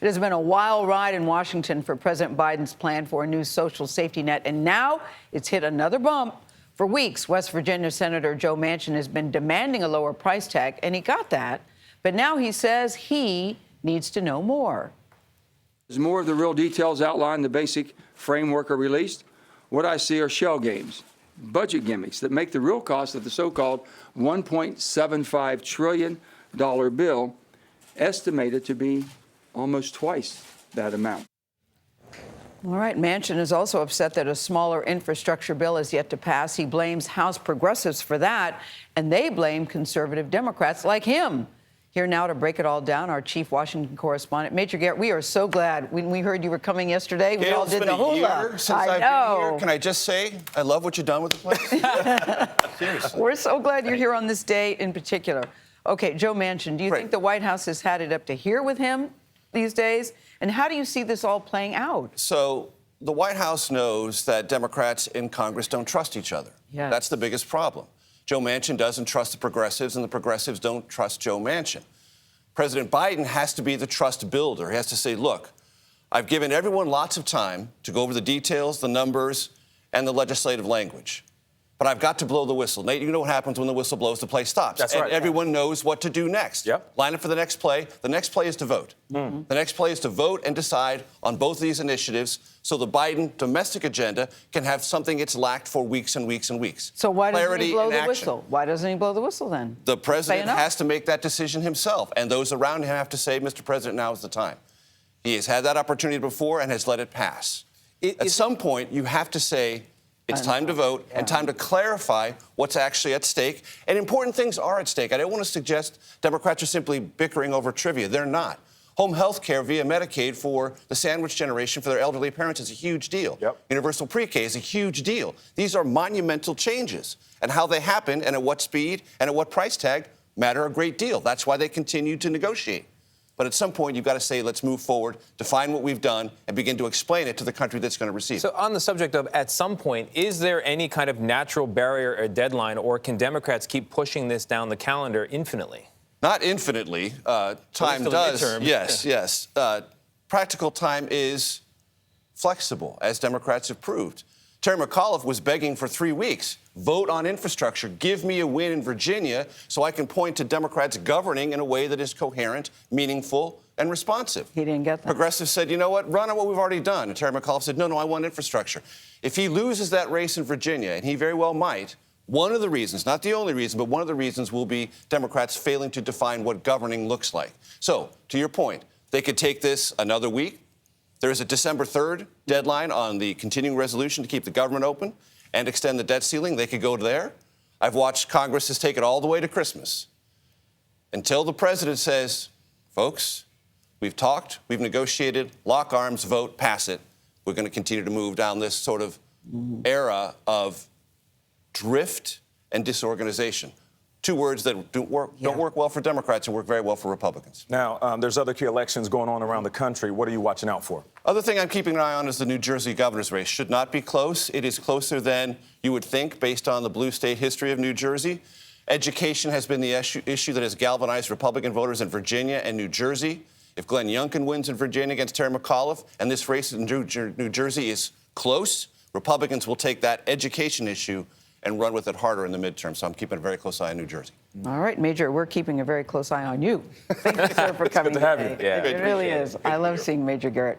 It has been a wild ride in Washington for President Biden's plan for a new social safety net, and now it's hit another bump. For weeks, West Virginia Senator Joe Manchin has been demanding a lower price tag, and he got that. But now he says he needs to know more. As more of the real details outlined, the basic framework are released, what I see are shell games, budget gimmicks that make the real cost of the so-called $1.75 trillion bill estimated to be almost twice that amount. All right, Manchin is also upset that a smaller infrastructure bill is yet to pass. He blames House progressives for that, and they blame conservative Democrats like him. Here now to break it all down, our chief Washington correspondent, Major Garrett. We are so glad when we heard you were coming yesterday. We all did the hula. Since I've been here. Can I just say, I love what you've done with the place. Seriously. We're so glad you're here on this day in particular. Okay, Joe Manchin, do you think the White House has had it up to here with him these days? And how do you see this all playing out? So the White House knows that Democrats in Congress don't trust each other. Yes. That's the biggest problem. Joe Manchin doesn't trust the progressives, and the progressives don't trust Joe Manchin. President Biden has to be the trust builder. He has to say, look, I've given everyone lots of time to go over the details, the numbers, and the legislative language. But I've got to blow the whistle. Nate, you know what happens when the whistle blows, the play stops. That's and right. Everyone knows what to do next. Yep. Line up for the next play. The next play is to vote. The next play is to vote and decide on both of these initiatives so the Biden domestic agenda can have something it's lacked for weeks and weeks and weeks. So why doesn't he blow the action. whistle? Why doesn't he blow the whistle then? The president has to make that decision himself, and those around him have to say, Mr. President, now is the time. He has had that opportunity before and has let it pass. At some point, you have to say, it's time to vote and time to clarify what's actually at stake. And important things are at stake. I don't want to suggest Democrats are simply bickering over trivia. They're not. Home health care via Medicaid for the sandwich generation for their elderly parents is a huge deal. Yep. Universal pre-K is a huge deal. These are monumental changes. And how they happen and at what speed and at what price tag matter a great deal. That's why they continue to negotiate. But at some point, you've got to say, let's move forward, define what we've done, and begin to explain it to the country that's going to receive it. So on the subject of at some point, is there any kind of natural barrier or deadline, or can Democrats keep pushing this down the calendar infinitely? Not infinitely. Time does. Yes. Practical time is flexible, as Democrats have proved. Terry McAuliffe was begging for 3 weeks. Vote on infrastructure. Give me a win in Virginia so I can point to Democrats governing in a way that is coherent, meaningful, and responsive. He didn't get that. Progressives said, you know what, run on what we've already done. And Terry McAuliffe said, no, I want infrastructure. If he loses that race in Virginia, and he very well might, one of the reasons, not the only reason, but one of the reasons will be Democrats failing to define what governing looks like. So, to your point, they could take this another week. There is a December 3rd deadline on the continuing resolution to keep the government open and extend the debt ceiling. They could go there. I've watched Congress has taken it all the way to Christmas. Until the president says, folks, we've talked, we've negotiated, lock arms, vote, pass it, we're going to continue to move down this sort of era of drift and disorganization. Two words that don't work well for Democrats and work very well for Republicans. Now, there's other key elections going on around the country. What are you watching out for? Other thing I'm keeping an eye on is the New Jersey governor's race. Should not be close. It is closer than you would think based on the blue state history of New Jersey. Education has been the issue that has galvanized Republican voters in Virginia and New Jersey. If Glenn Youngkin wins in Virginia against Terry McAuliffe and this race in New Jersey is close, Republicans will take that education issue and run with it harder in the midterm. So I'm keeping a very close eye on New Jersey. All right, Major, we're keeping a very close eye on you. Thank you, sir, for coming good to have today. you. Yeah. It really is. I love seeing Major Garrett.